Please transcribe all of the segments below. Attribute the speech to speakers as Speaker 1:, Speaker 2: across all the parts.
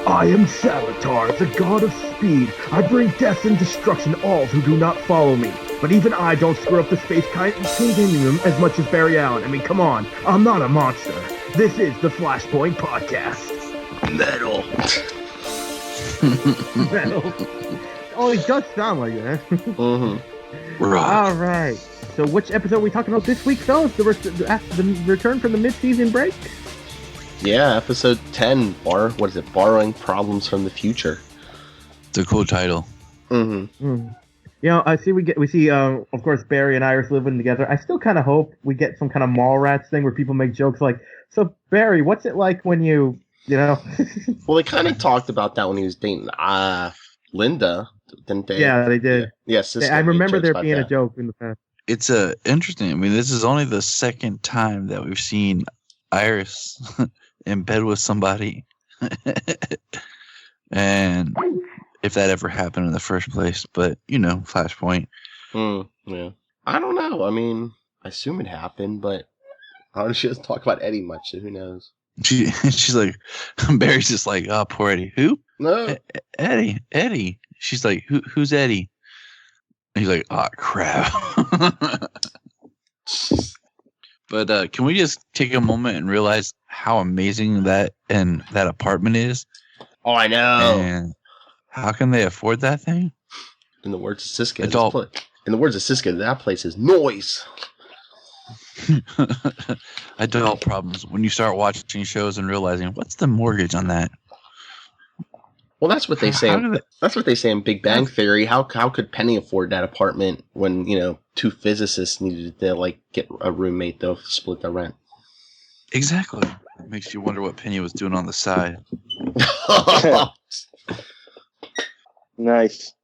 Speaker 1: I am Savitar, the god of speed. I bring death and destruction to all who do not follow me. But even I don't screw up the space continuum as much as Barry Allen. I mean, come on. I'm not a monster. This is the Flashpoint Podcast.
Speaker 2: Metal.
Speaker 1: Metal. Oh, it does sound like that.
Speaker 2: Mm-hmm.
Speaker 1: All right. So which episode are we talking about this week, fellas? The return from the mid-season break?
Speaker 2: Yeah, episode 10. What is it? Borrowing Problems from the Future.
Speaker 3: It's a cool title.
Speaker 2: Mm-hmm.
Speaker 1: You know, I see we see of course Barry and Iris living together. I still kind of hope we get some kind of Mallrats thing where people make jokes like, "So Barry, what's it like when you know?"
Speaker 2: Well, they kind of talked about that when he was dating Linda, didn't they?
Speaker 1: Yeah, they did.
Speaker 2: Yeah,
Speaker 1: I remember there being a joke in the past.
Speaker 3: It's interesting. I mean, this is only the second time that we've seen Iris in bed with somebody. And if that ever happened in the first place, but you know, Flashpoint.
Speaker 2: Yeah. I don't know. I mean, I assume it happened, but I don't know, she doesn't talk about Eddie much, so who knows?
Speaker 3: She's like, Barry's just like, oh, poor Eddie. Who?
Speaker 2: No.
Speaker 3: Eddie. She's like, who's Eddie? And he's like, oh, crap. But can we just take a moment and realize how amazing that apartment is?
Speaker 2: Oh, I know.
Speaker 3: And how can they afford that thing?
Speaker 2: In the words of Siska, that place is noise.
Speaker 3: Adult problems when you start watching shows and realizing what's the mortgage on that.
Speaker 2: Well, that's what they say. That's what they say in Big Bang Theory. How could Penny afford that apartment when two physicists needed to get a roommate to split the rent?
Speaker 3: Exactly. It makes you wonder what Penny was doing on the side.
Speaker 4: Nice.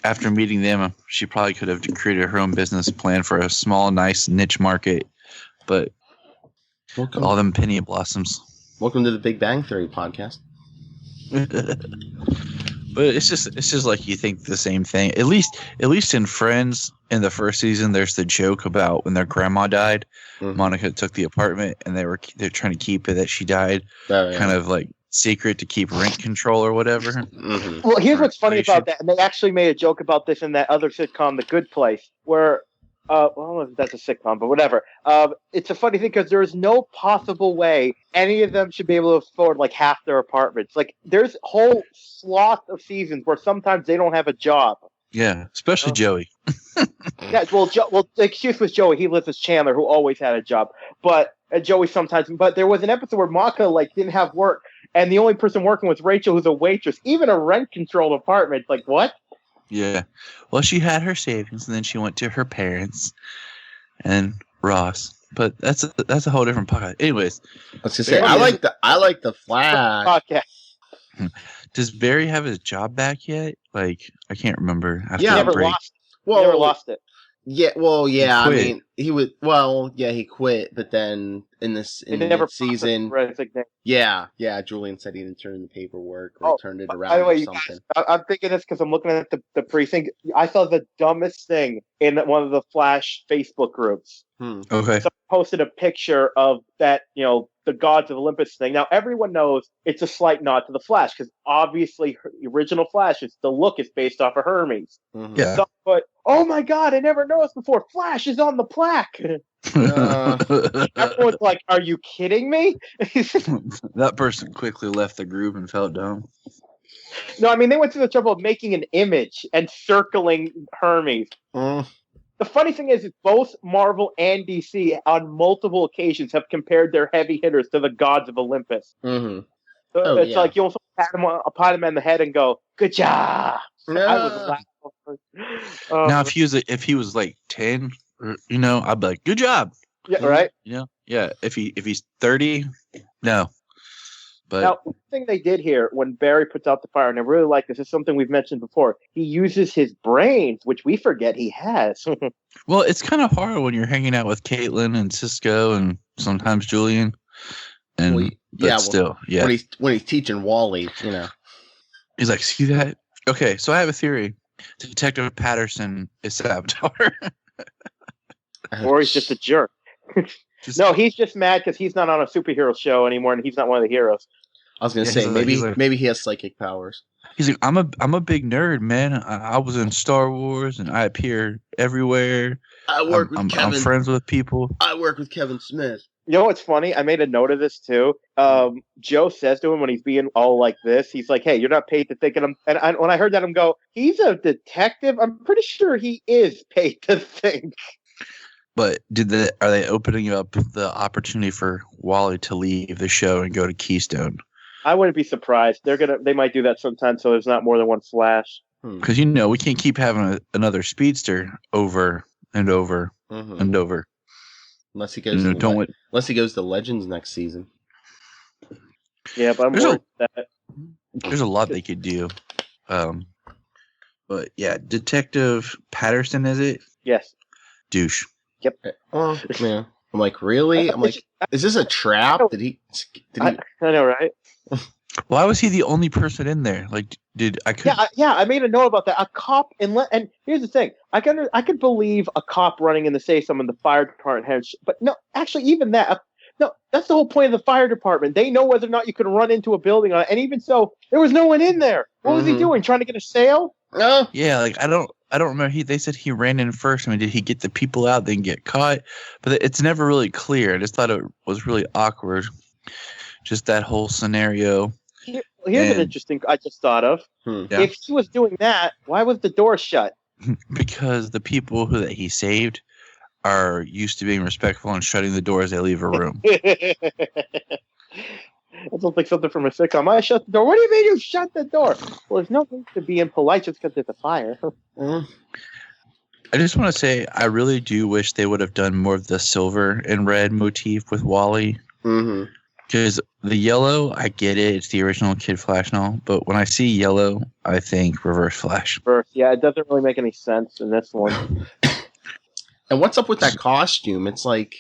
Speaker 3: After meeting them, she probably could have created her own business plan for a small, nice niche market. But all them penny blossoms.
Speaker 2: Welcome to the Big Bang Theory podcast.
Speaker 3: But it's just like you think the same thing. At least in Friends in the first season, there's the joke about when their grandma died. Mm-hmm. Monica took the apartment, and they're trying to keep it that she died, kind of like secret to keep rent control or whatever.
Speaker 2: Mm-hmm.
Speaker 4: Well, here's what's funny about that, and they actually made a joke about this in that other sitcom, The Good Place, where. Well, that's a sitcom, but whatever. It's a funny thing because there is no possible way any of them should be able to afford like half their apartments. Like, there's whole swath of seasons where sometimes they don't have a job.
Speaker 3: Yeah, especially Joey.
Speaker 4: Yeah, well, the excuse was Joey. He lives with Chandler, who always had a job. But Joey sometimes. But there was an episode where Monica didn't have work, and the only person working was Rachel, who's a waitress. Even a rent-controlled apartment. Like, what?
Speaker 3: Yeah. Well, she had her savings, and then she went to her parents and Ross. But that's a whole different podcast. Anyways,
Speaker 2: let's just say I like the Flash.
Speaker 4: Okay.
Speaker 3: Does Barry have his job back yet? I can't remember.
Speaker 4: He never lost it.
Speaker 2: Yeah, well, yeah. I mean, he quit, but then in the season, yeah, Julian said he didn't turn in the paperwork or he turned it around or something.
Speaker 4: I'm thinking this because I'm looking at the precinct. I saw the dumbest thing in one of the Flash Facebook groups.
Speaker 3: Okay.
Speaker 4: So I posted a picture of that, the Gods of Olympus thing. Now, everyone knows it's a slight nod to the Flash because obviously the original Flash, the look is based off of Hermes.
Speaker 2: Mm-hmm.
Speaker 3: Yeah.
Speaker 4: So, but, oh my God, I never noticed before. Flash is on the plaque. Everyone's like, are you kidding me?
Speaker 3: That person quickly left the groove and fell down.
Speaker 4: No, I mean, they went through the trouble of making an image and circling Hermes. The funny thing is both Marvel and DC on multiple occasions have compared their heavy hitters to the Gods of Olympus.
Speaker 2: Mm-hmm.
Speaker 4: So it's like you'll pat him on the head and go, "Good job."
Speaker 2: No.
Speaker 3: Now, if he was like 10, I'd be like, "Good job."
Speaker 4: Yeah, right.
Speaker 3: Yeah. If he's 30, no. But
Speaker 4: now, one thing they did here when Barry puts out the fire, and I really like this is something we've mentioned before. He uses his brains, which we forget he has.
Speaker 3: Well, it's kind of hard when you're hanging out with Caitlin and Cisco and sometimes Julian. And
Speaker 2: when he's teaching Wally,
Speaker 3: he's like, "See that? Okay, so I have a theory. Detective Patterson is Savitar."
Speaker 4: Or he's just a jerk. No, he's just mad because he's not on a superhero show anymore, and he's not one of the heroes.
Speaker 2: I was gonna say maybe he has psychic powers.
Speaker 3: He's like, I'm a big nerd, man. I was in Star Wars, and I appear everywhere.
Speaker 2: I work with Kevin.
Speaker 3: I'm friends with people.
Speaker 2: I work with Kevin Smith.
Speaker 4: You know what's funny? I made a note of this too. Joe says to him when he's being all like this, he's like, "Hey, you're not paid to think." And when I heard that, I'm go, "He's a detective. I'm pretty sure he is paid to think."
Speaker 3: But are they opening up the opportunity for Wally to leave the show and go to Keystone?
Speaker 4: I wouldn't be surprised. They might do that sometime, so there's not more than one Flash.
Speaker 3: Because we can't keep having another speedster over and over and over.
Speaker 2: Unless he goes to Legends next season.
Speaker 4: Yeah, but I'm worried that
Speaker 3: there's a lot they could do. But yeah, Detective Patterson, is it?
Speaker 4: Yes.
Speaker 3: Douche.
Speaker 4: Yep.
Speaker 2: Yeah. I'm like, really? I'm like, is this a trap? Did
Speaker 4: I know, right?
Speaker 3: Why was he the only person in there? Like,
Speaker 4: I made a note about that. A cop, and here's the thing: I could believe a cop running in to say some of the fire department heads, but no, actually, even that. No, that's the whole point of the fire department. They know whether or not you can run into a building, and even so, there was no one in there. What was he doing? Trying to get a sale?
Speaker 3: Yeah, like I don't remember. They said he ran in first. I mean, did he get the people out, then get caught? But it's never really clear. I just thought it was really awkward. Just that whole scenario.
Speaker 4: Here's an interesting. I just thought of.
Speaker 3: Yeah.
Speaker 4: If he was doing that, why was the door shut?
Speaker 3: Because the people that he saved are used to being respectful and shutting the door as they leave a room.
Speaker 4: That sounds like something from a sitcom. I shut the door. What do you mean you shut the door? Well, there's no need to be impolite just because there's a fire.
Speaker 3: I just want to say I really do wish they would have done more of the silver and red motif with Wally. Because the yellow, I get it. It's the original Kid Flash and all. But when I see yellow, I think Reverse Flash.
Speaker 4: Yeah, it doesn't really make any sense in this one.
Speaker 2: And what's up with that costume? It's like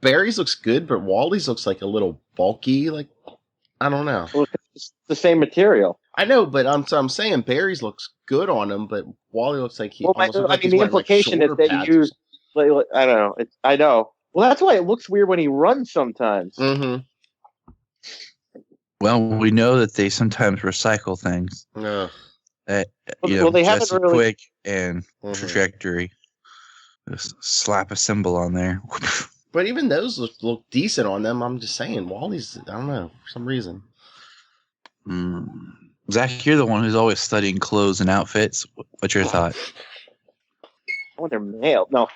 Speaker 2: Barry's looks good, but Wally's looks like a little bulky. Like, I don't know.
Speaker 4: Well, it's the same material.
Speaker 2: I know, but I'm saying Barry's looks good on him, but Wally looks like
Speaker 4: the implication is they use. I don't know. I know. Well, that's why it looks weird when he runs sometimes.
Speaker 3: Well, we know that they sometimes recycle things. They haven't really quick and trajectory. Just slap a symbol on there.
Speaker 2: But even those look decent on them. I'm just saying, Wally's, I don't know, for some reason.
Speaker 3: Zach, you're the one who's always studying clothes and outfits. What's your thought?
Speaker 4: Oh, they're male. No.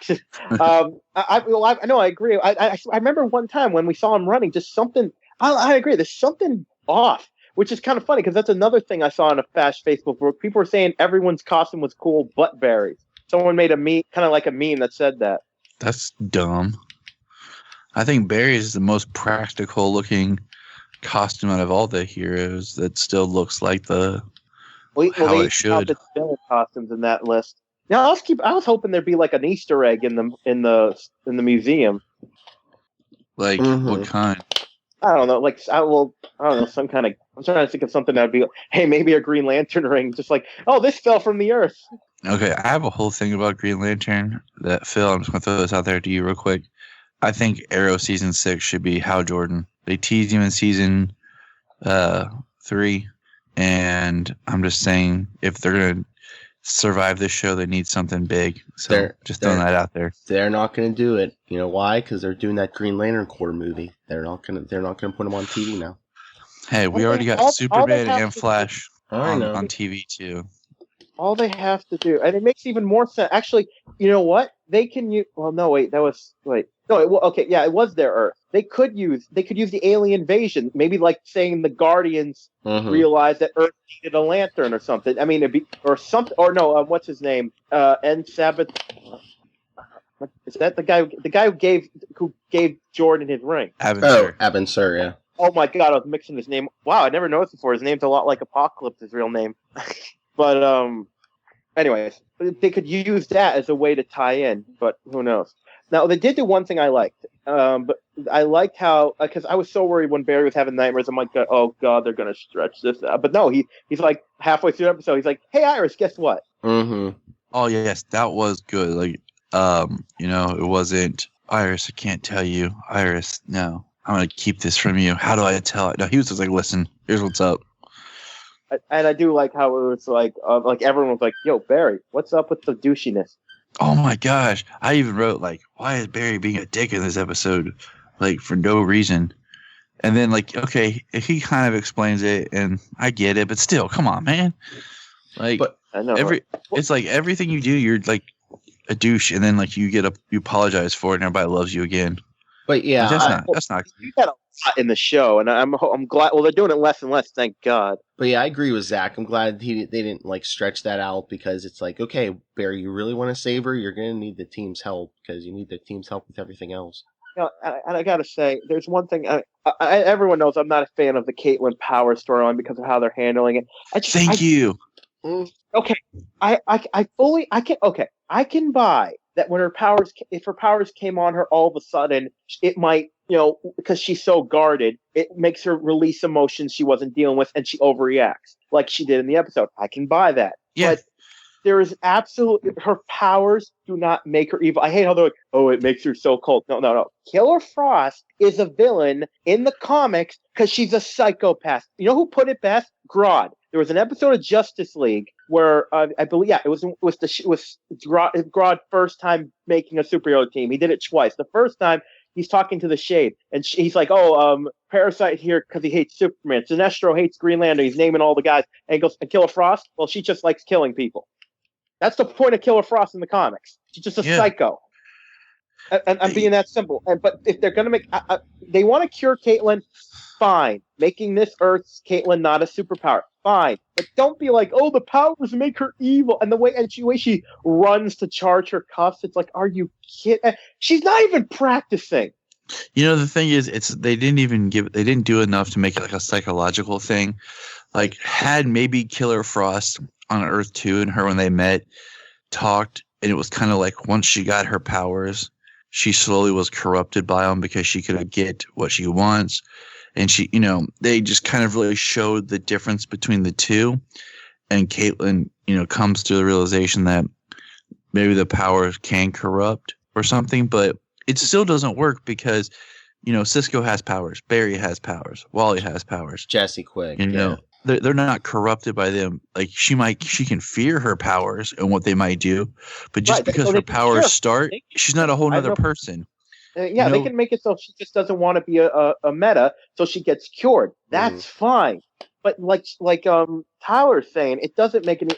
Speaker 4: I agree. I remember one time when we saw him running, just something. I agree. There's something off, which is kind of funny because that's another thing I saw on a Flash Facebook where people were saying everyone's costume was cool but Barry's. Someone made a meme, kind of like a meme that said that.
Speaker 3: That's dumb. I think Barry's is the most practical looking costume out of all the heroes that still looks like how it should.
Speaker 4: The costumes in that list. Now I was hoping there'd be like an Easter egg in the museum.
Speaker 3: Like what kind?
Speaker 4: I don't know. I don't know, some kind of. I'm trying to think of something that'd be. Hey, maybe a Green Lantern ring. Just like, oh, this fell from the earth.
Speaker 3: Okay, I have a whole thing about Green Lantern that Phil. I'm just gonna throw this out there to you real quick. I think Arrow season 6 should be Hal Jordan. They teased him in season 3, and I'm just saying if they're gonna survive this show, they need something big. So just throwing that out there.
Speaker 2: They're not going to do it. You know why? Because they're doing that Green Lantern Corps movie. They're not going to put them on TV now.
Speaker 3: Hey, we already got Superman and Flash on TV too.
Speaker 4: All they have to do, and it makes even more sense. Actually, you know what? They can use. Well, no, wait. That was wait. No, okay. Yeah, it was their Earth. They could use the alien invasion. Maybe like saying the Guardians realized that Earth needed a lantern or something. I mean, it'd be or something. Or no, what's his name? N. Sabbath. Is that the guy? The guy who gave Jordan his ring?
Speaker 2: Abin Sur, yeah.
Speaker 4: Oh my God, I was mixing his name. Wow, I never noticed before. His name's a lot like Apocalypse, his real name. But anyways, they could use that as a way to tie in. But who knows? Now they did do one thing I liked. But I liked how because I was so worried when Barry was having nightmares. I'm like, oh God, they're gonna stretch this out. But no, he's like halfway through the episode. He's like, hey Iris, guess what?
Speaker 3: Oh yes, that was good. Like it wasn't Iris. I can't tell you, Iris. No, I'm gonna keep this from you. How do I tell it? No, he was just like, listen, here's what's up.
Speaker 4: And I do like how it was like everyone was like, "Yo, Barry, what's up with the douchiness?"
Speaker 3: Oh my gosh! I even wrote like, "Why is Barry being a dick in this episode?" Like for no reason. And then like, okay, he kind of explains it, and I get it, but still, come on, man. Like,
Speaker 4: but I know,
Speaker 3: it's like everything you do, you're like a douche, and then like you apologize for it, and everybody loves you again.
Speaker 2: But yeah,
Speaker 3: that's not.
Speaker 4: You got a lot in the show, and I'm glad. Well, they're doing it less and less, thank God.
Speaker 2: But yeah, I agree with Zach. I'm glad they didn't like stretch that out, because it's like, okay, Barry, you really want to save her? You're gonna need the team's help, because you need the team's help with everything else.
Speaker 4: And I gotta say, there's one thing. Everyone knows I'm not a fan of the Caitlin Power storyline because of how they're handling it.
Speaker 3: Thank you.
Speaker 4: Okay, I can buy that when if her powers came on her all of a sudden, it might, because she's so guarded, it makes her release emotions she wasn't dealing with, and she overreacts like she did in the episode. I can buy that.
Speaker 3: Yeah.
Speaker 4: But there is her powers do not make her evil. I hate how they're like, oh, it makes her so cold. No. Killer Frost is a villain in the comics because she's a psychopath. You know who put it best? Grodd. There was an episode of Justice League where I believe, it was Grodd's first time making a superhero team. He did it twice. The first time, he's talking to the Shade, and he's like, Parasite here because he hates Superman. Sinestro hates Green Lantern. He's naming all the guys. And he goes, and Killer Frost? Well, she just likes killing people. That's the point of Killer Frost in the comics. She's just a psycho. And I'm being that simple. But if they're going to they want to cure Caitlin, fine. Making this Earth's Caitlin not a superpower, fine. But don't be like, oh, the powers make her evil. And the way she runs to charge her cuffs, it's like, are you kidding? She's not even practicing.
Speaker 3: The thing is, they didn't do enough to make it like a psychological thing. Like, had maybe Killer Frost on Earth 2 and her when they met talked, and it was kind of like once she got her powers, she slowly was corrupted by them because she could get what she wants. And she, they just kind of really showed the difference between the two. And Caitlin, comes to the realization that maybe the powers can corrupt or something, but it still doesn't work because, Cisco has powers, Barry has powers, Wally has powers,
Speaker 2: Jesse Quick,
Speaker 3: they're not corrupted by them. Like she can fear her powers and what they might do, but just because her powers start, she's not a whole nother person.
Speaker 4: They can make it so she just doesn't want to be a meta, so she gets cured. That's fine. But like Tyler's saying, it doesn't make any.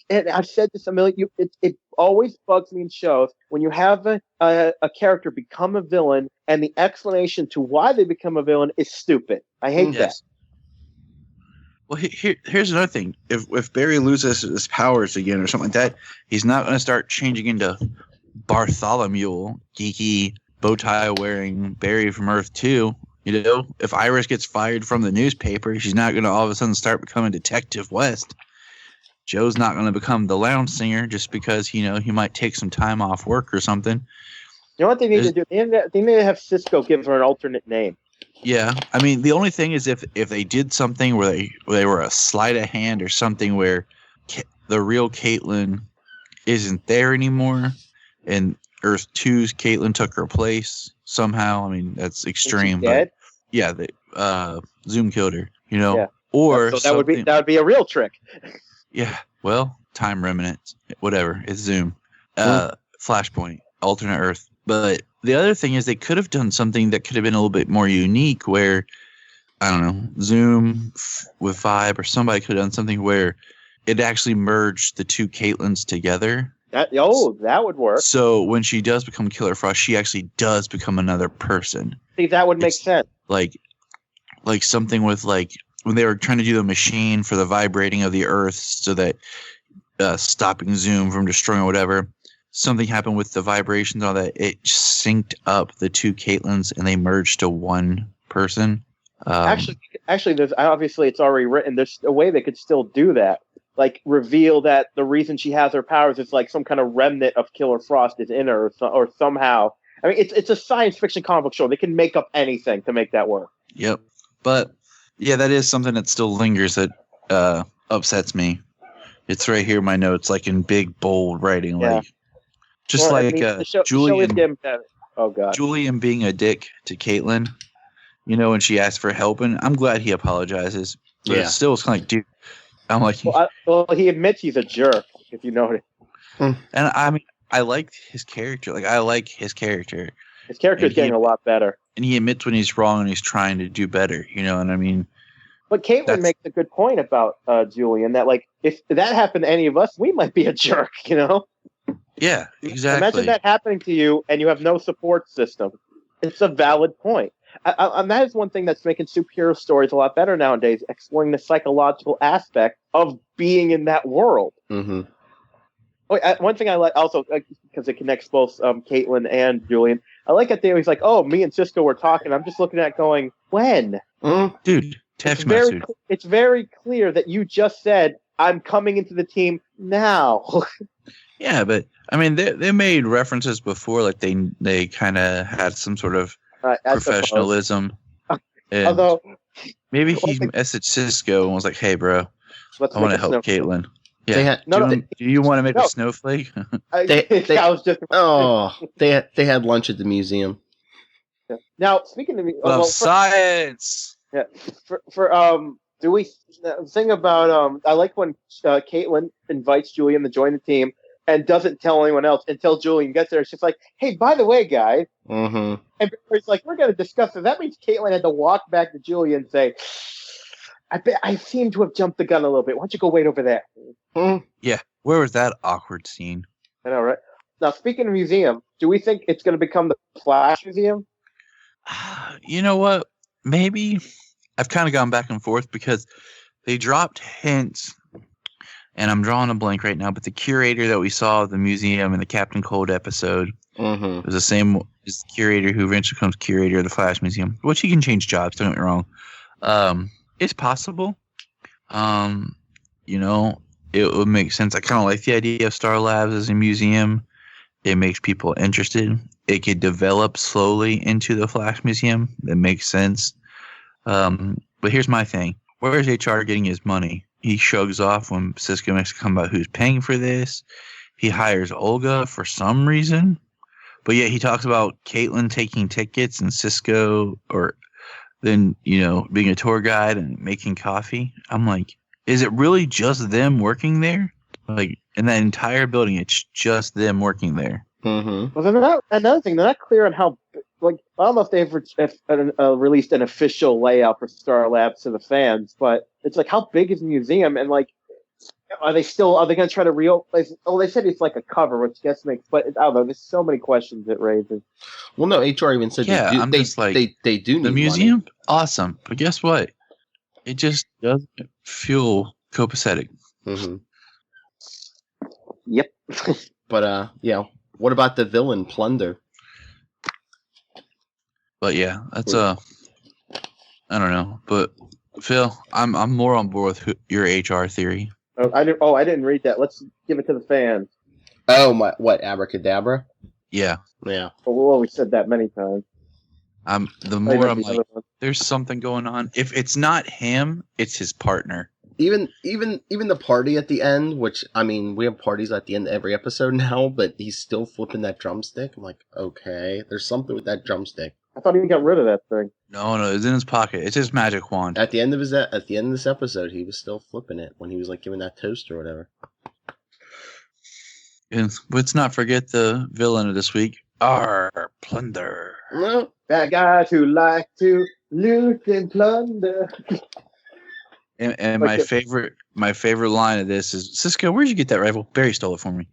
Speaker 4: And I've said this a million. It always bugs me in shows when you have a character become a villain, and the explanation to why they become a villain is stupid. I hate that.
Speaker 3: Well, here's another thing. If Barry loses his powers again or something like that, he's not going to start changing into Bartholomew, geeky, bow tie wearing Barry from Earth 2. If Iris gets fired from the newspaper, she's not going to all of a sudden start becoming Detective West. Joe's not going to become the lounge singer just because, he might take some time off work or something.
Speaker 4: You know what they need to do? They need to have Cisco give her an alternate name.
Speaker 3: Yeah, I mean, the only thing is if they did something where they were a sleight of hand or something where the real Caitlin isn't there anymore, and Earth 2's Caitlin took her place somehow. I mean, that's extreme. But yeah, Zoom killed her.
Speaker 4: Yeah.
Speaker 3: Or
Speaker 4: so that would be a real trick.
Speaker 3: Yeah. Well, time remnants, whatever. It's Zoom. Flashpoint, alternate Earth. But the other thing is they could have done something that could have been a little bit more unique where, I don't know, Zoom with Vibe or somebody could have done something where it actually merged the two Caitlins together.
Speaker 4: That would work.
Speaker 3: So when she does become Killer Frost, she actually does become another person.
Speaker 4: See, that would make sense.
Speaker 3: Like something with like when they were trying to do the machine for the vibrating of the Earth so that stopping Zoom from destroying whatever. Something happened with the vibrations, all that. It synced up the two Caitlins, and they merged to one person.
Speaker 4: Actually, there's obviously it's already written. There's a way they could still do that, like reveal that the reason she has her powers is like some kind of remnant of Killer Frost is in her, or somehow. I mean, it's a science fiction comic book show. They can make up anything to make that work.
Speaker 3: Yep, but yeah, that is something that still lingers that upsets me. It's right here in my notes, like in big bold writing, like. Just Julian.
Speaker 4: Oh God.
Speaker 3: Julian being a dick to Caitlin, when she asked for help, and I'm glad he apologizes. But it still was kind of like, dude. I'm like,
Speaker 4: he admits he's a jerk. If you notice.
Speaker 3: And I mean, I like his character. Like, I like his character.
Speaker 4: His character is getting a lot better.
Speaker 3: And he admits when he's wrong and he's trying to do better. You know what I mean?
Speaker 4: But Caitlin makes a good point about Julian, that, like, if that happened to any of us, we might be a jerk,
Speaker 3: Yeah, exactly.
Speaker 4: Imagine that happening to you and you have no support system. It's a valid point. And that is one thing that's making superhero stories a lot better nowadays, exploring the psychological aspect of being in that world.
Speaker 2: Mm-hmm.
Speaker 4: One thing I like also, because it connects both Caitlin and Julian, I like that they always like, oh, me and Cisco were talking. I'm just looking at it going, when?
Speaker 3: Dude, text message.
Speaker 4: It's very clear that you just said, I'm coming into the team now.
Speaker 3: Yeah, but I mean, they made references before, like they kind of had some sort of professionalism.
Speaker 4: Although
Speaker 3: maybe he messaged Cisco and was like, "Hey, bro, I want to help Caitlin." Yeah. Do you want to make a snowflake?
Speaker 2: They had lunch at the museum.
Speaker 4: Yeah. Now, speaking of
Speaker 3: science.
Speaker 4: Yeah. Do we thing about I like when Caitlin invites Julian to join the team and doesn't tell anyone else until Julian gets there. It's just like, hey, by the way, guys.
Speaker 2: Mm-hmm.
Speaker 4: And it's like, we're going to discuss it. That means Caitlin had to walk back to Julian and say, I seem to have jumped the gun a little bit. Why don't you go wait over there?
Speaker 2: Mm-hmm.
Speaker 3: Yeah. Where was that awkward scene?
Speaker 4: I know, right? Now, speaking of museum, do we think it's going to become the Flash Museum?
Speaker 3: You know what? Maybe. I've kind of gone back and forth because they dropped hints, and I'm drawing a blank right now, but the curator that we saw of the museum in the Captain Cold episode was the same as the curator who eventually becomes curator of the Flash Museum, which he can change jobs, don't get me wrong. It's possible. It would make sense. I kind of like the idea of Star Labs as a museum. It makes people interested. It could develop slowly into the Flash Museum. That makes sense. But here's my thing. Where is HR getting his money? He shrugs off when Cisco makes a comment about who's paying for this. He hires Olga for some reason. But yet he talks about Caitlin taking tickets and Cisco being a tour guide and making coffee. I'm like, is it really just them working there? Like, in that entire building, it's just them working there.
Speaker 2: Mm-hmm.
Speaker 4: Well, another thing, they're not clear on how, like, I don't know if they've released an official layout for Star Labs to the fans, but it's like, how big is the museum? And, like, are they going to try to reopen? Oh, they said it's like a cover, which I guess makes, but I don't know, there's so many questions it raises.
Speaker 2: Well, no, HR even said they do need
Speaker 3: the museum?
Speaker 2: Money.
Speaker 3: Awesome. But guess what? It just doesn't feel copacetic.
Speaker 2: Mm-hmm.
Speaker 4: Yep.
Speaker 2: But, what about the villain, Plunder?
Speaker 3: But yeah, that's I don't know. But Phil, I'm more on board with your HR theory.
Speaker 4: I didn't read that. Let's give it to the fans.
Speaker 2: Oh, what, Abracadabra?
Speaker 3: Yeah.
Speaker 2: Yeah.
Speaker 4: Well, we said that many times.
Speaker 3: The more I'm like, there's something going on. If it's not him, it's his partner.
Speaker 2: Even the party at the end, which, I mean, we have parties at the end of every episode now, but he's still flipping that drumstick. I'm like, okay, there's something with that drumstick.
Speaker 4: I thought he got rid of that thing.
Speaker 3: No, it's in his pocket. It's his magic wand.
Speaker 2: At the end of this episode, he was still flipping it when he was like giving that toast or whatever.
Speaker 3: And let's not forget the villain of this week, Plunder.
Speaker 2: No.
Speaker 4: Bad guys who like to loot and plunder.
Speaker 3: And my favorite line of this is, Cisco, where'd you get that rifle? Barry stole it for me.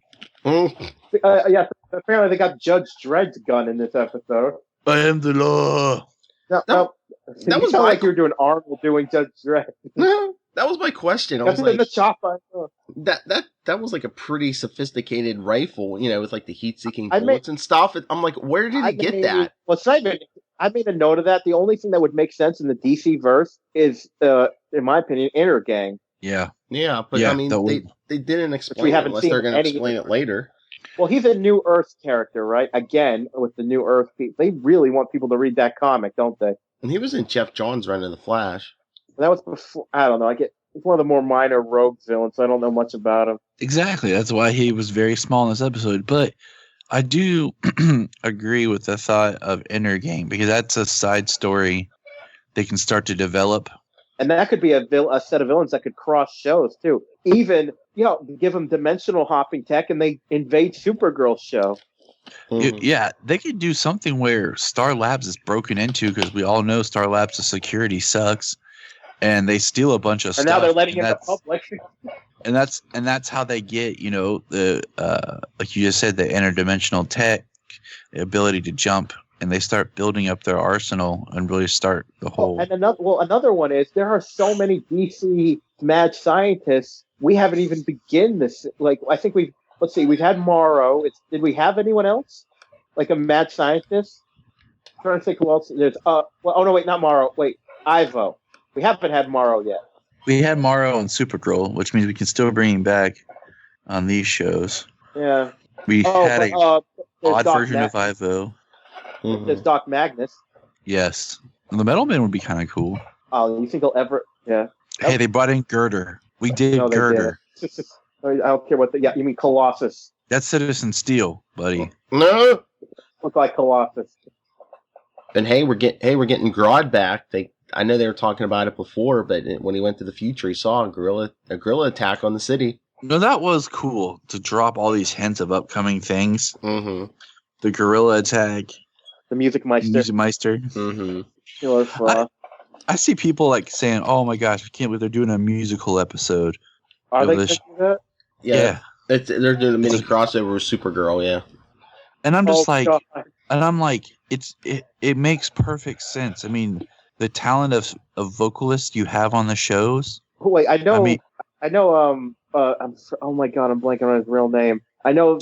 Speaker 4: Yeah, apparently they got Judge Dredd's gun in this episode.
Speaker 3: I am the law.
Speaker 4: No, that was like you were doing Arnold doing Judge Dredd.
Speaker 2: No, that was my question. I was like,
Speaker 4: the chopper.
Speaker 2: That was like a pretty sophisticated rifle, with like the heat-seeking bullets and stuff. I'm like, where did he get that?
Speaker 4: Well, Simon, I made a note of that. The only thing that would make sense in the DC verse is, in my opinion, Intergang.
Speaker 3: Yeah.
Speaker 2: Yeah, but I mean, they didn't explain it unless they're going to explain it later.
Speaker 4: Well, he's a New Earth character, right? Again, with the New Earth people. They really want people to read that comic, don't they?
Speaker 2: And he was in Jeff Johns' run of The Flash.
Speaker 4: That was before, I don't know, it's one of the more minor rogue villains, so I don't know much about him.
Speaker 3: Exactly. That's why he was very small in this episode. But I do agree with the thought of Inner Gang because that's a side story they can start to develop.
Speaker 4: And that could be a set of villains that could cross shows too. Even, give them dimensional hopping tech and they invade Supergirl's show.
Speaker 3: Yeah, they could do something where Star Labs is broken into because we all know Star Labs' security sucks, and they steal a bunch of stuff.
Speaker 4: And now they're letting it to public.
Speaker 3: And that's how they get, the like you just said, the interdimensional tech, the ability to jump, and they start building up their arsenal and really start the whole.
Speaker 4: And another one is there are so many DC mad scientists. We haven't even begin this. Like I think we've had Morrow. Did we have anyone else like a mad scientist? I'm trying to think who else. There's not Morrow. Wait, Ivo. We haven't had Morrow yet.
Speaker 3: We had Morrow and Supergirl, which means we can still bring him back on these shows.
Speaker 4: Yeah.
Speaker 3: We had a odd
Speaker 4: Doc
Speaker 3: version of Ivo.
Speaker 4: Mm-hmm. There's Doc Magnus.
Speaker 3: Yes. And the Metal Man would be kind of cool.
Speaker 4: Oh, you think he'll ever... Yeah.
Speaker 3: Hey, they brought in Girder. We did Girder.
Speaker 4: I don't care what you mean Colossus.
Speaker 3: That's Citizen Steel, buddy.
Speaker 2: No.
Speaker 4: Look like Colossus.
Speaker 2: And hey, we're getting Grodd back. I know they were talking about it before, but when he went to the future, he saw a gorilla attack on the city.
Speaker 3: No, that was cool to drop all these hints of upcoming things.
Speaker 2: Mm-hmm.
Speaker 3: The gorilla attack,
Speaker 4: the Music Meister.
Speaker 2: Mm-hmm.
Speaker 3: I see people like saying, "Oh my gosh, I can't believe they're doing a musical episode."
Speaker 4: Are they doing that?
Speaker 2: Yeah. They're doing a mini crossover with Supergirl. Yeah.
Speaker 3: And I'm just it makes perfect sense. I mean, the talent of vocalists you have on the shows.
Speaker 4: Oh, wait, I know. Oh my god, I'm blanking on his real name. I know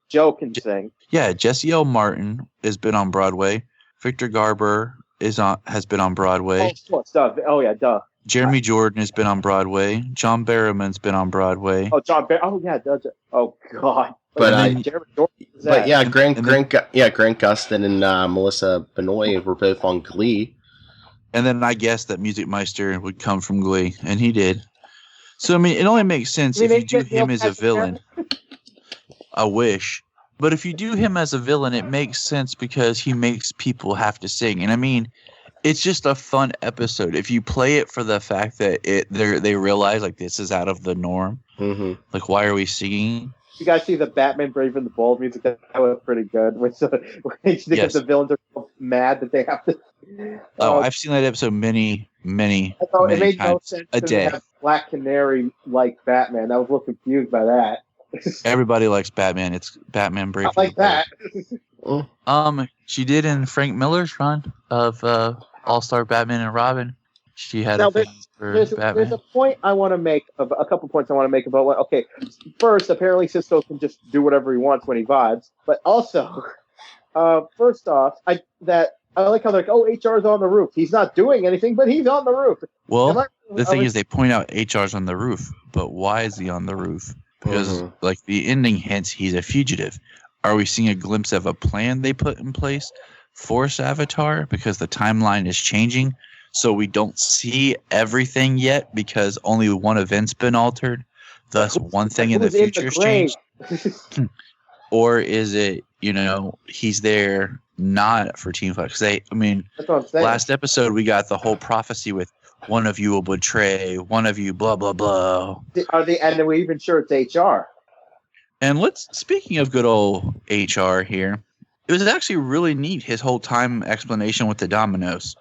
Speaker 4: Joe can sing.
Speaker 3: Yeah, Jesse L. Martin has been on Broadway. Victor Garber has been on Broadway.
Speaker 4: Duh.
Speaker 3: Jeremy Jordan has been on Broadway. John Barrowman's been on Broadway.
Speaker 4: Oh, John Barrow. Oh yeah, oh god.
Speaker 2: But
Speaker 4: Jeremy Jordan.
Speaker 2: But yeah, Grant Gustin and Melissa Benoist were both on Glee.
Speaker 3: And then I guess that Music Meister would come from Glee, and he did. So, I mean, it only makes sense if you do him as a villain. I wish. But if you do him as a villain, it makes sense because he makes people have to sing. And I mean, it's just a fun episode. If you play it for the fact that they realize, like, this is out of the norm.
Speaker 2: Mm-hmm.
Speaker 3: Like, why are we singing?
Speaker 4: You guys see the Batman Brave and the Bold music? That was pretty good. Because the villains are so mad that they have to...
Speaker 3: I've seen that episode many times
Speaker 4: no sense
Speaker 3: a day.
Speaker 4: Have Black Canary like Batman. I was a little confused by that.
Speaker 3: Everybody likes Batman. It's Batman Brave.
Speaker 4: I like that.
Speaker 3: She did in Frank Miller's run of All-Star Batman and Robin. She had a thing for Batman.
Speaker 4: There's a point I want to make, a couple points I want to make about what. Okay, first, apparently Cisco can just do whatever he wants when he vibes. But also, first off, I like how they're like, HR's on the roof. He's not doing anything, but he's on the roof.
Speaker 3: Well, the thing is, they point out HR's on the roof, but why is he on the roof? Because, like, the ending hints he's a fugitive. Are we seeing a glimpse of a plan they put in place for Savitar? Because the timeline is changing, so we don't see everything yet because only one event's been altered. Thus, one thing in the future has changed. Or is it, he's there not for Team Flash? Last episode we got the whole prophecy with one of you will betray, one of you blah blah blah.
Speaker 4: And are we even sure it's HR?
Speaker 3: And speaking of good old HR here, it was actually really neat, his whole time explanation with the dominoes.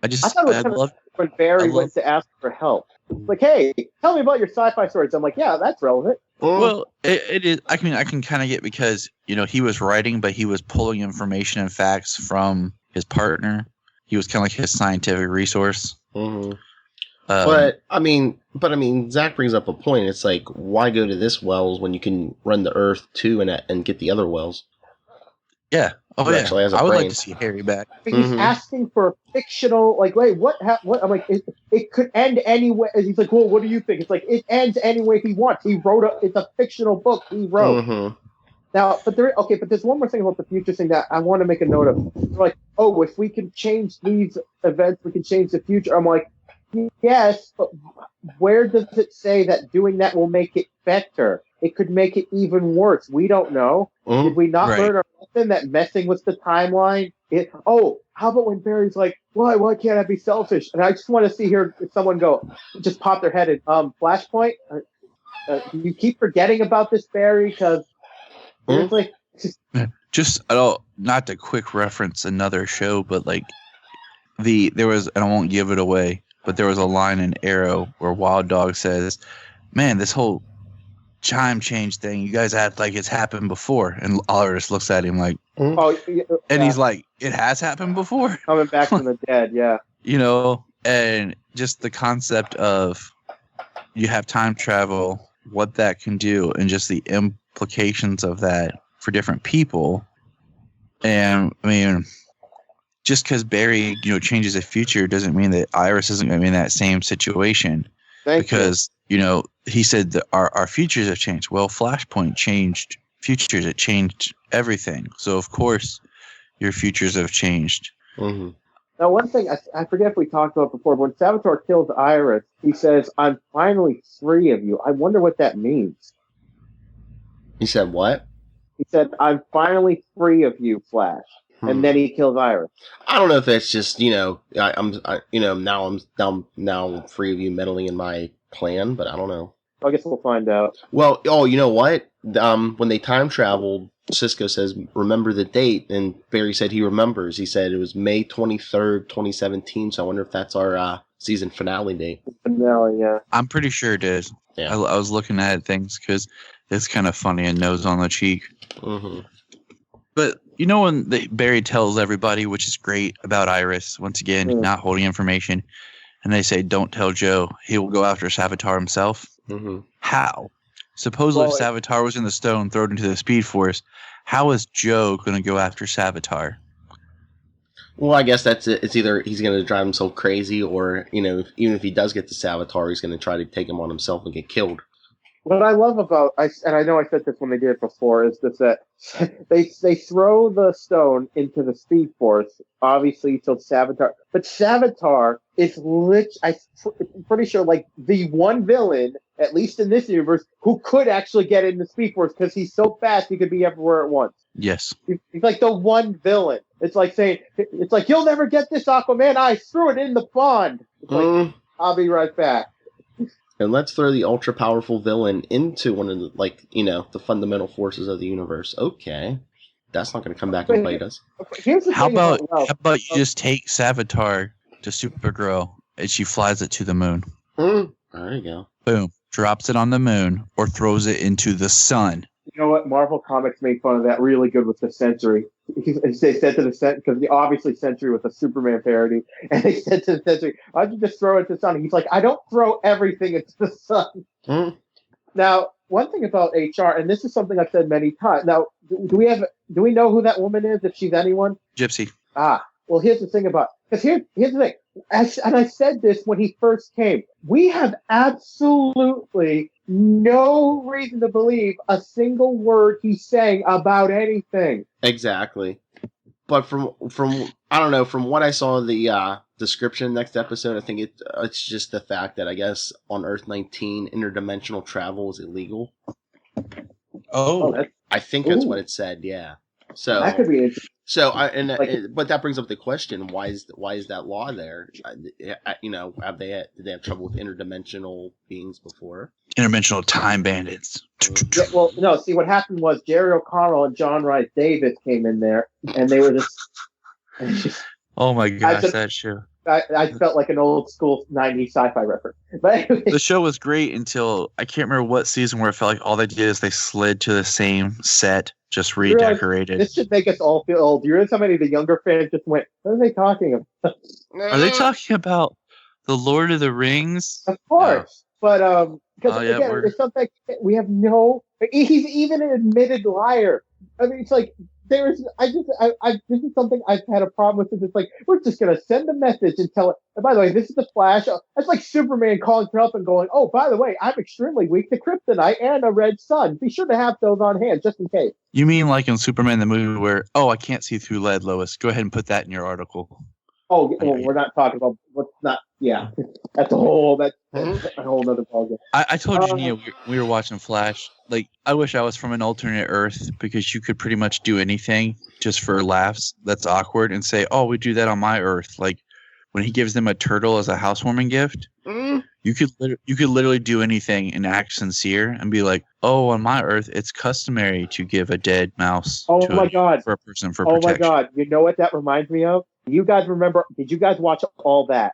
Speaker 3: I thought it was
Speaker 4: when Barry went to ask for help. Like, hey, tell me about your sci-fi stories. I'm like, yeah, that's relevant.
Speaker 3: Well, it is. I mean, I can kind of get because, he was writing, but he was pulling information and facts from his partner. He was kind of like his scientific resource.
Speaker 2: Mm-hmm. But I mean, Zach brings up a point. It's like, why go to this wells when you can run the Earth too and get the other wells?
Speaker 3: Yeah. Oh yeah. I would like to see Harry back.
Speaker 4: He's asking for a fictional, like, wait, what? I'm like, it could end anyway. He's like, well, what do you think? It's like, it ends any way he wants. It's a fictional book he wrote.
Speaker 2: Mm-hmm.
Speaker 4: Now, but there's one more thing about the future thing that I want to make a note of. They're like, if we can change these events, we can change the future. I'm like, yes, but where does it say that doing that will make it better? it could make it even worse. We don't know. Did we not learn our lesson that messing with the timeline? How about when Barry's like, why can't I be selfish? And I just want to see someone just pop their head in. Flashpoint, you keep forgetting about this, Barry, because it's like...
Speaker 3: not to quick reference another show, but like there was, and I won't give it away, but there was a line in Arrow where Wild Dog says, "Man, this whole time change thing, you guys act like it's happened before." And Oliver just looks at him like, and he's like, "It has happened before."
Speaker 4: Coming back from the dead, yeah.
Speaker 3: And just the concept of you have time travel, what that can do, and just the implications of that for different people. And I mean, just because Barry, changes the future doesn't mean that Iris isn't going to be in that same situation. Because he said that our futures have changed. Well, Flashpoint changed futures. It changed everything. So of course, your futures have changed.
Speaker 4: Mm-hmm. Now, one thing I forget if we talked about before, but when Savitar kills Iris, he says, "I'm finally free of you." I wonder what that means.
Speaker 2: He said what?
Speaker 4: He said, "I'm finally free of you, Flash," and then he kills Iris.
Speaker 2: I don't know if that's just now I'm free of you meddling in my plan, but I don't know.
Speaker 4: I guess we'll find out.
Speaker 2: Well, you know what? When they time traveled, Cisco says, "Remember the date," and Barry said he remembers. He said it was May 23rd, 2017. So I wonder if that's our season finale date.
Speaker 4: Finale, yeah.
Speaker 3: I'm pretty sure it is. Yeah. I was looking at things because it's kind of funny and nose on the cheek.
Speaker 2: Mm-hmm.
Speaker 3: But when Barry tells everybody, which is great, about Iris, once again, not holding information, and they say, "Don't tell Joe, he will go after Savitar himself."
Speaker 2: Mm-hmm.
Speaker 3: How? Supposedly, if Savitar was in the stone, thrown into the Speed Force, how is Joe going to go after Savitar?
Speaker 2: Well, I guess that's it. It's either he's going to drive himself crazy, or even if he does get to Savitar, he's going to try to take him on himself and get killed.
Speaker 4: What I love about, and I know I said this when they did it before, is that they throw the stone into the Speed Force, obviously, till Savitar. But Savitar is I'm pretty sure, like, the one villain, at least in this universe, who could actually get in the Speed Force because he's so fast he could be everywhere at once.
Speaker 3: Yes.
Speaker 4: He's like the one villain. It's like saying, "You'll never get this, Aquaman. I threw it in the pond." It's like, I'll be right back.
Speaker 2: And let's throw the ultra-powerful villain into one of the, the fundamental forces of the universe. Okay. That's not going to come back and bite us.
Speaker 3: How about you just take Savitar to Supergirl and she flies it to the moon?
Speaker 2: There you go.
Speaker 3: Boom. Drops it on the moon or throws it into the sun.
Speaker 4: You know what? Marvel Comics made fun of that really good with the Sentry. They said to the Sentry, because obviously Sentry was a Superman parody, and they said to the Sentry, "Why'd you just throw it to the sun?" And he's like, "I don't throw everything into the sun." Now, one thing about HR, and this is something I've said many times. Now, do we know who that woman is, if she's anyone?
Speaker 3: Gypsy.
Speaker 4: Well, here's the thing because here's the thing. And I said this when he first came. We have absolutely no reason to believe a single word he's saying about anything.
Speaker 2: Exactly. But from I don't know, from what I saw in the description next episode, I think it's just the fact that I guess on Earth 19 interdimensional travel is illegal. I think that's what it said. Yeah. So
Speaker 4: that could be interesting.
Speaker 2: So but that brings up the question: why is that law there? Did they have trouble with interdimensional beings before?
Speaker 3: Interdimensional time bandits.
Speaker 4: Yeah, well, no. See, what happened was Jerry O'Connell and John Rhys Davis came in there, and they were just.
Speaker 3: Oh my gosh, that show!
Speaker 4: I felt like an old school 90s sci-fi reference. But anyway.
Speaker 3: The show was great until I can't remember what season where it felt like all they did is they slid to the same set, just redecorated.
Speaker 4: This should make us all feel old. You realize how many of the younger fans just went, "What are they talking about?"
Speaker 3: Are they talking about the Lord of the Rings?
Speaker 4: Of course. But because again, it's something we have no. He's even an admitted liar. I mean, it's like this is something I've had a problem with. It's like we're just gonna send a message and tell it. And by the way, this is the Flash. That's like Superman calling for help and going, "Oh, by the way, I'm extremely weak to kryptonite and a red sun. Be sure to have those on hand just in case."
Speaker 3: You mean like in Superman the movie where, "Oh, I can't see through lead, Lois. Go ahead and put that in your article."
Speaker 4: Oh, well, we're not talking about what's not Yeah, that's a whole other ballgame.
Speaker 3: I told you, Nia, we were watching Flash. Like, I wish I was from an alternate Earth because you could pretty much do anything just for laughs. That's awkward, and say, "Oh, we do that on my Earth." Like when he gives them a turtle as a housewarming gift, you could literally do anything and act sincere and be like, "Oh, on my Earth, it's customary to give a dead mouse
Speaker 4: for a
Speaker 3: person for
Speaker 4: protection." Oh
Speaker 3: protection."
Speaker 4: my God! You know what that reminds me of? You guys remember? Did you guys watch all that?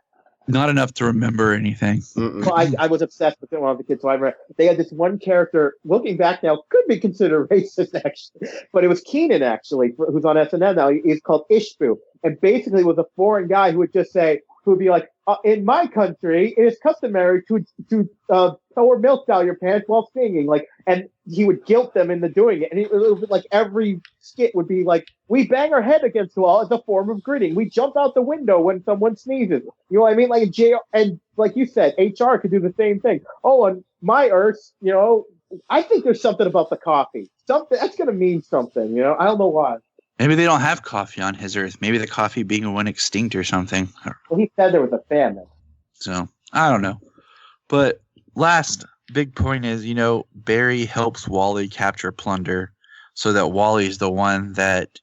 Speaker 3: Not enough to remember anything.
Speaker 4: Well, I was obsessed with it when I was a kid, so I remember they had this one character. Looking back now, could be considered racist actually, but it was Keenan actually, who's on SNL now. He's called Ishbu, and basically was a foreign guy who would just say, who would be like, "In my country, it is customary to pour milk down your pants while singing," like, and he would guilt them into doing it, and it was like every skit would be like, "We bang our head against the wall as a form of greeting. We jump out the window when someone sneezes." You know what I mean? Like jail, and like you said, HR could do the same thing. Oh, on my Earth, you know, I think there's something about the coffee. Something that's going to mean something. You know, I don't know why.
Speaker 3: Maybe they don't have coffee on his Earth. Maybe the coffee being went extinct or something.
Speaker 4: Well, he said there was a famine.
Speaker 3: So, I don't know. But last big point is, you know, Barry helps Wally capture Plunder so that Wally's the one that,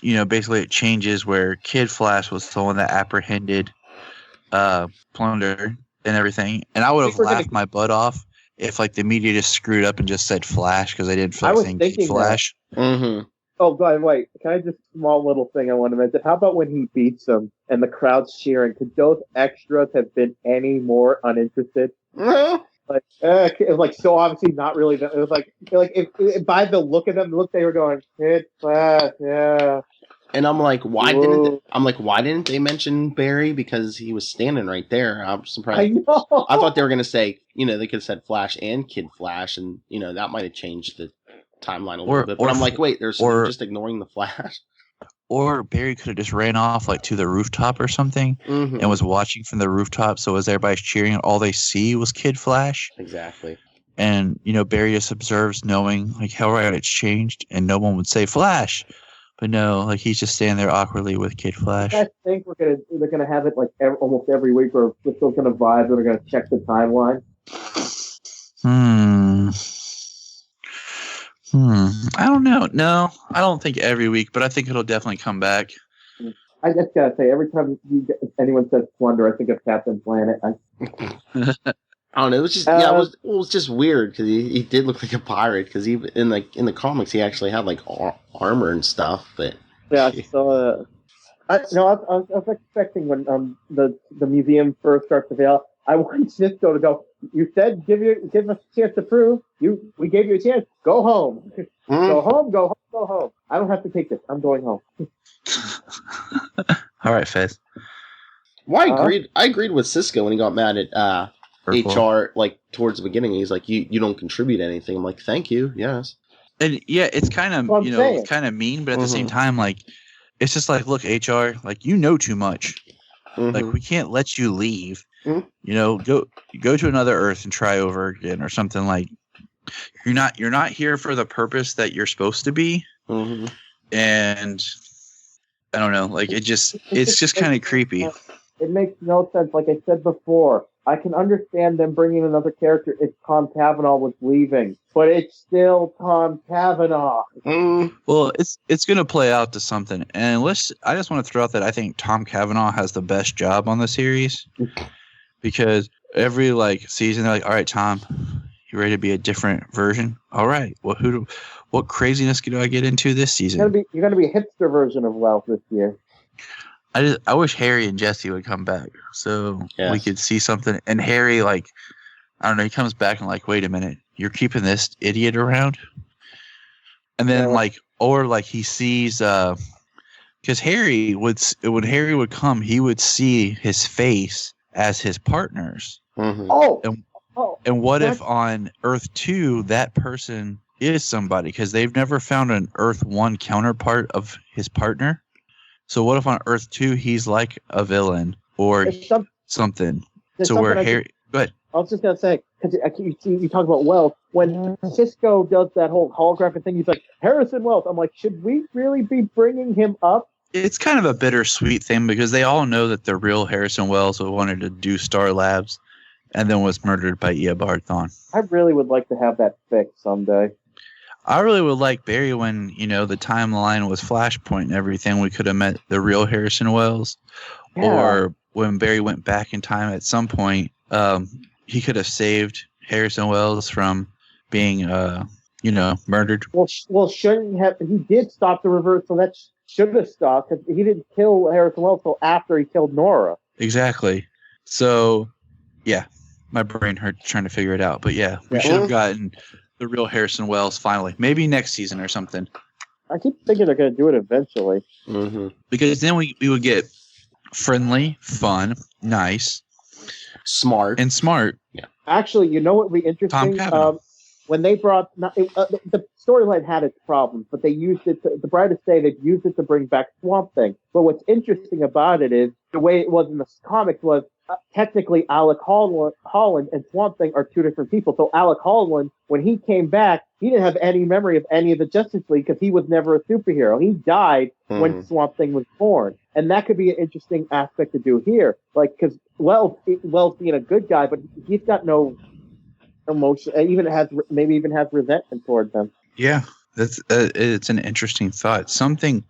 Speaker 3: you know, basically it changes where Kid Flash was the one that apprehended Plunder and everything. And I would have laughed my butt off if, like, the media just screwed up and just said Flash because I didn't feel like saying Kid Flash.
Speaker 2: Mm-hmm.
Speaker 4: Oh, God, wait. Can I just, small little thing I want to mention? How about when he beats him and the crowd's cheering? Could those extras have been any more uninterested?
Speaker 2: Mm-hmm.
Speaker 4: Like, it was like so obviously not really. It was like if by the look of them, they were going, "It's Flash, yeah."
Speaker 2: And I'm like, why didn't they mention Barry? Because he was standing right there. I'm surprised.
Speaker 4: I know.
Speaker 2: I thought they were gonna say, you know, they could have said Flash and Kid Flash, and you know that might have changed the timeline a little bit. But I'm like, wait, they're just ignoring the Flash.
Speaker 3: Or Barry could have just ran off like to the rooftop or something and was watching from the rooftop. So as everybody's cheering, all they see was Kid Flash.
Speaker 2: Exactly.
Speaker 3: And, you know, Barry just observes knowing like how right it's changed and no one would say Flash. But no, like he's just standing there awkwardly with Kid Flash.
Speaker 4: I think they're gonna have it like almost every week, or we're still gonna vibe. They're gonna check the timeline.
Speaker 3: I don't know. No, I don't think every week, but I think it'll definitely come back.
Speaker 4: I just gotta say, every time anyone says Plunder, I think of Captain Planet.
Speaker 2: I don't know. It was just it was just weird because he did look like a pirate because he in the comics he actually had like armor and stuff. But
Speaker 4: yeah, so I was expecting when the museum first starts to fail. I want Cisco to go. You said give us a chance to prove. We gave you a chance. Go home. Go home. Go home. Go home. I don't have to take this. I'm going home.
Speaker 3: All right, Fez.
Speaker 2: Well, I agreed with Cisco when he got mad at HR like towards the beginning. He's like, you don't contribute anything. I'm like, thank you. Yes.
Speaker 3: And yeah, it's kind of it's kind of mean, but at the same time, like it's just like, look, HR, like you know too much. Like we can't let you leave. You know, go to another Earth and try over again or something. Like you're not here for the purpose that you're supposed to be. And I don't know, like it's just kind of creepy.
Speaker 4: It makes no sense. Like I said before, I can understand them bringing another character if Tom Cavanaugh was leaving, but it's still Tom Cavanaugh.
Speaker 3: Well, it's going to play out to something. And I just want to throw out that I think Tom Cavanaugh has the best job on the series because every like season they're like, all right, Tom, you ready to be a different version? All right. Well, what craziness do I get into this season?
Speaker 4: You're gonna be a hipster version of Ralph this year.
Speaker 3: I wish Harry and Jesse would come back so we could see something. And Harry, like, I don't know, he comes back and like, wait a minute, you're keeping this idiot around? And then he sees, because Harry when Harry would come, he would see his face as his partner's. And what if on Earth 2 that person is somebody? Because they've never found an Earth 1 counterpart of his partner. So what if on Earth 2 he's like a villain or something? So where Harry... Go ahead.
Speaker 4: I was just going to say, because you talk about Wells, when Cisco does that whole holographic thing, he's like, Harrison Wells. I'm like, should we really be bringing him up
Speaker 3: it's kind of a bittersweet thing because they all know that the real Harrison Wells who wanted to do Star Labs and then was murdered by Eobard.
Speaker 4: I really would like to have that fixed someday.
Speaker 3: I really would like Barry when, the timeline was Flashpoint and everything. We could have met the real Harrison Wells.
Speaker 4: Yeah.
Speaker 3: Or when Barry went back in time at some point, he could have saved Harrison Wells from being, murdered.
Speaker 4: Well, shouldn't he have? He did stop the reverse, so that should have stopped because he didn't kill Harrison Wells until after he killed Nora.
Speaker 3: Exactly. So, yeah, my brain hurt trying to figure it out. But yeah, we should have gotten the real Harrison Wells finally. Maybe next season or something.
Speaker 4: I keep thinking they're going to do it eventually.
Speaker 2: Mm-hmm.
Speaker 3: Because then we would get friendly, fun, nice,
Speaker 2: smart.
Speaker 3: Yeah.
Speaker 4: Actually, you know what would be interesting? When they brought the storyline had its problems, but they used it. The brightest day they used it to bring back Swamp Thing. But what's interesting about it is the way it was in the comics was technically Alec Holland and Swamp Thing are two different people. So Alec Holland, when he came back, he didn't have any memory of any of the Justice League because he was never a superhero. He died when Swamp Thing was born, and that could be an interesting aspect to do here. Like because Wells being a good guy, but he's got no emotion, maybe even has resentment toward them.
Speaker 3: Yeah, that's it's an interesting thought. Something,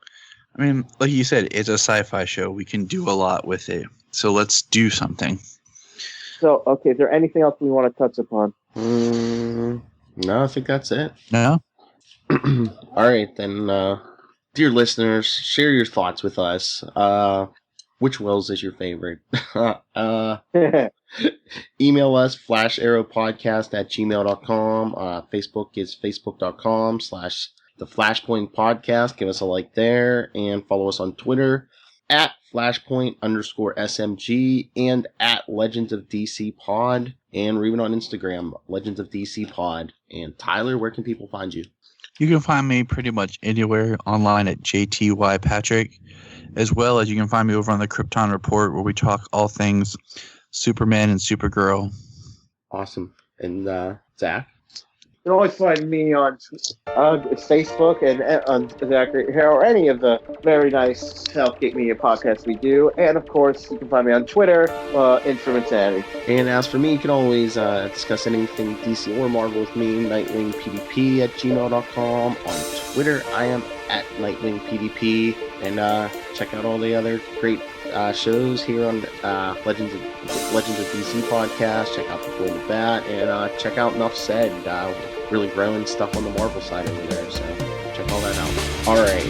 Speaker 3: I mean, like you said, it's a sci-fi show. We can do a lot with it. So let's do something.
Speaker 4: So, okay, is there anything else we want to touch upon?
Speaker 2: No, I think that's it.
Speaker 3: No?
Speaker 2: All right, then, dear listeners, share your thoughts with us. Which Wells is your favorite? Email us, flasharrowpodcast@gmail.com. Facebook is facebook.com/the Flashpoint Podcast. Give us a like there and follow us on Twitter @Flashpoint_SMG and @Legends of DC Pod. And we're even on Instagram, Legends of DC Pod. And Tyler, where can people find you?
Speaker 3: You can find me pretty much anywhere online at JTY Patrick, as well as you can find me over on the Krypton Report where we talk all things Superman and Supergirl.
Speaker 2: Awesome. And Zach?
Speaker 4: You can always find me on Facebook and on Zachary Hero or any of the very nice Southgate Media podcasts we do. And, of course, you can find me on Twitter, Instrumentality.
Speaker 2: And as for me, you can always discuss anything DC or Marvel with me, nightwingpdp@gmail.com. On Twitter, I am @nightwingpdp. And check out all the other great shows here on Legends of DC podcast. Check out The Good and the Bad, and check out Enough Said. Really growing stuff on the Marvel side over there, so check all that out. All right,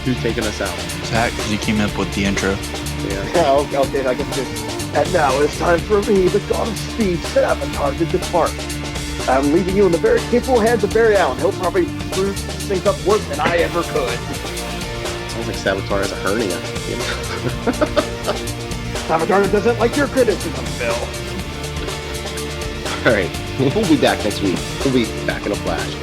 Speaker 2: who's taking us out?
Speaker 3: Zach, because you came up with the intro.
Speaker 4: Yeah. Okay, I guess this. And now it's time for me, the God of Speed, Saboteur, to depart. I'm leaving you in the very capable hands of Barry Allen. He'll probably screw things up worse than I ever could.
Speaker 2: Sounds like Saboteur has a hernia.
Speaker 4: Saboteur doesn't like your criticism, Phil.
Speaker 2: All right, we'll be back next week. We'll be back in a flash.